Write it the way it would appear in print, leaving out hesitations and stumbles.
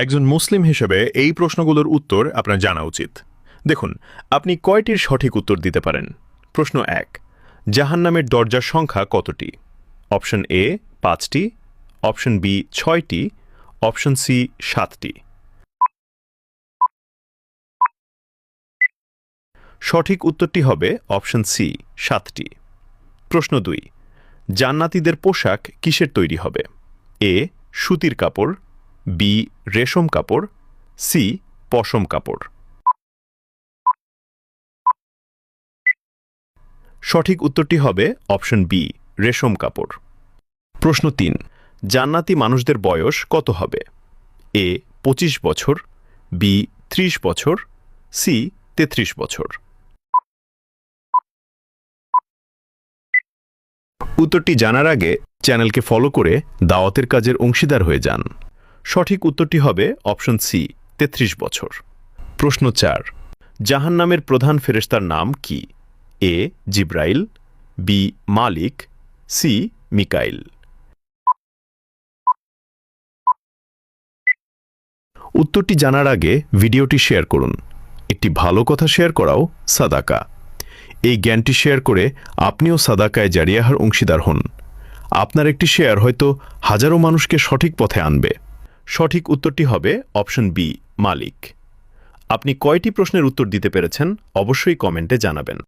একজন মুসলিম হিসেবে এই প্রশ্নগুলোর উত্তর আপনার জানা উচিত। দেখুন, আপনি কয়টির সঠিক উত্তর দিতে পারেন? প্রশ্ন ১, জাহান্নামের দরজার সংখ্যা কতটি? অপশন এ ৫টি, অপশন বি ৬টি, অপশন সি ৭টি। সঠিক উত্তরটি হবে অপশন সি ৭টি। প্রশ্ন ২, জান্নাতীদের পোশাক কিসের তৈরি হবে? এ সুতির কাপড়, বি রেশম কাপড়, সি পশম কাপড়। সঠিক উত্তরটি হবে অপশন বি রেশম কাপড়। প্রশ্ন ৩, জান্নাতি মানুষদের বয়স কত হবে? এ ২৫ বছর, বি ৩০ বছর, সি ৩৩ বছর। উত্তরটি জানার আগে চ্যানেলকে ফলো করে দাওয়াতের কাজের অংশীদার হয়ে যান। সঠিক উত্তরটি হবে অপশন সি ৩৩ বছর। প্রশ্ন ৪, জাহান্নামের প্রধান ফেরেশতার নাম কি? এ জিব্রাইল, বি মালিক, সি মিকাইল। উত্তরটি জানার আগে ভিডিওটি শেয়ার করুন। একটি ভালো কথা শেয়ার করাও সাদাকা। এই জ্ঞানটি শেয়ার করে আপনিও সাদাকায়ে জারিয়াহার অংশীদার হন। আপনার একটি শেয়ার হয়তো হাজারো মানুষকে সঠিক পথে আনবে। সঠিক উত্তরটি হবে অপশন বি মালিক। আপনি কয়টি প্রশ্নের উত্তর দিতে পেরেছেন অবশ্যই কমেন্টে জানাবেন।